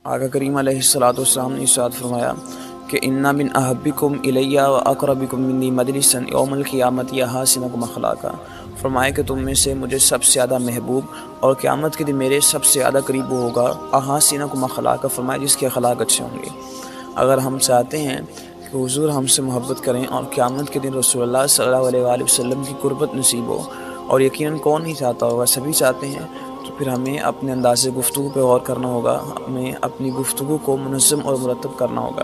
آقا کریم علیہ الصلوۃ والسلام نے ارشاد فرمایا کہ انا من احبکم الیہ و اقربکم منی مجلسا یوم القیامت احاسنکم اخلاقا۔ فرمایا کہ تم میں سے مجھے سب سے زیادہ محبوب اور قیامت کے دن میرے سب سے زیادہ قریب وہ ہوگا احاسنکم اخلاقا، فرمایا جس کے اخلاق اچھے ہوں گے۔ اگر ہم چاہتے ہیں کہ حضور ہم سے محبت کریں اور قیامت کے دن رسول اللہ صلی اللہ علیہ وآلہ وسلم کی قربت نصیب ہو، اور یقیناً کون نہیں چاہتا ہوگا، سبھی چاہتے ہیں، تو پھر ہمیں اپنے انداز گفتگو پہ غور کرنا ہوگا، ہمیں اپنی گفتگو کو منظم اور مرتب کرنا ہوگا۔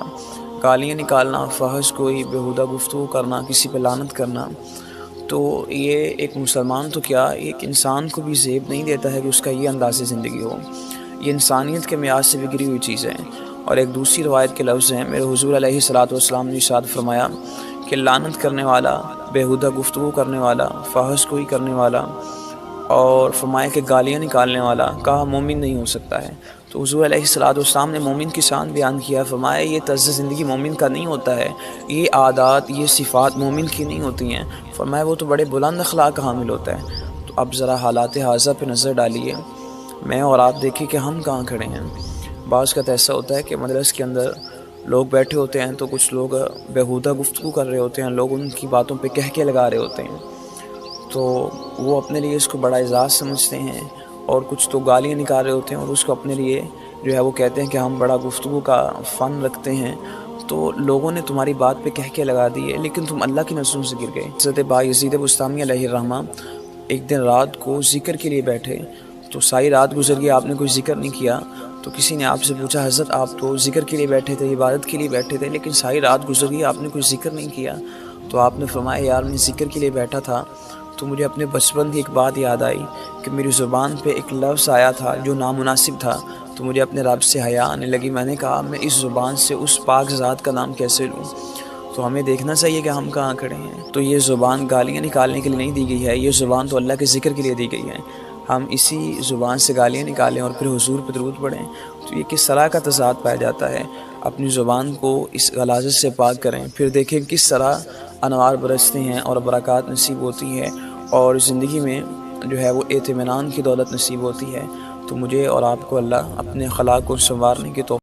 گالیاں نکالنا، فحش کوئی بیہودہ گفتگو کرنا، کسی پہ لعنت کرنا، تو یہ ایک مسلمان تو کیا ایک انسان کو بھی زیب نہیں دیتا ہے کہ اس کا یہ انداز زندگی ہو۔ یہ انسانیت کے معیار سے بگڑی ہوئی چیز ہے۔ اور ایک دوسری روایت کے لفظ ہیں، میرے حضور علیہ الصلوۃ والسلام نے ارشاد فرمایا کہ لعنت کرنے والا، بیہودہ گفتگو کرنے والا، فحش کوئی کرنے والا، اور فرمایا کہ گالیاں نکالنے والا کہا مومن نہیں ہو سکتا ہے۔ تو حضور علیہ الصلوۃ والسلام نے مومن کی شان بیان کیا، فرمایا یہ طرز زندگی مومن کا نہیں ہوتا ہے، یہ عادات، یہ صفات مومن کی نہیں ہوتی ہیں، فرمایا وہ تو بڑے بلند اخلاق کا حامل ہوتا ہے۔ تو اب ذرا حالات حاضرہ پہ نظر ڈالیے، میں اور آپ دیکھیں کہ ہم کہاں کھڑے ہیں۔ بعض کا تو ایسا ہوتا ہے کہ مدرسے کے اندر لوگ بیٹھے ہوتے ہیں تو کچھ لوگ بیہودہ گفتگو کر رہے ہوتے ہیں، لوگ ان کی باتوں پہ کہکے لگا رہے ہوتے ہیں، تو وہ اپنے لیے اس کو بڑا اعزاز سمجھتے ہیں، اور کچھ تو گالیاں نکال رہے ہوتے ہیں اور اس کو اپنے لیے جو ہے وہ کہتے ہیں کہ ہم بڑا گفتگو کا فن رکھتے ہیں۔ تو لوگوں نے تمہاری بات پہ کہکے لگا دیے، لیکن تم اللہ کی نظروں سے گر گئے۔ حضرت بایزید بستامی علیہ الرحمہ ایک دن رات کو ذکر کے لیے بیٹھے، تو ساری رات گزر گئی، آپ نے کوئی ذکر نہیں کیا۔ تو کسی نے آپ سے پوچھا حضرت آپ تو ذکر کے لیے بیٹھے تھے، عبادت کے لیے بیٹھے تھے، لیکن ساری رات گزر گئی آپ نے کوئی ذکر نہیں کیا۔ تو آپ نے فرمایا یار میں ذکر کے لیے بیٹھا تھا تو مجھے اپنے بچپن کی ایک بات یاد آئی کہ میری زبان پہ ایک لفظ آیا تھا جو نامناسب تھا، تو مجھے اپنے رب سے حیا آنے لگی، میں نے کہا میں اس زبان سے اس پاک ذات کا نام کیسے لوں۔ تو ہمیں دیکھنا چاہیے کہ ہم کہاں کھڑے ہیں۔ تو یہ زبان گالیاں نکالنے کے لیے نہیں دی گئی ہے، یہ زبان تو اللہ کے ذکر کے لیے دی گئی ہے۔ ہم اسی زبان سے گالیاں نکالیں اور پھر حضور پہ درود پڑھیں، تو یہ کس طرح کا تضاد پایا جاتا ہے۔ اپنی زبان کو اس غلاظت سے پاک کریں، پھر دیکھیں کس طرح انوار برستے ہیں اور برکات نصیب ہوتی ہے، اور زندگی میں جو ہے وہ اطمینان کی دولت نصیب ہوتی ہے۔ تو مجھے اور آپ کو اللہ اپنے اخلاق کو سنوارنے کی توفیق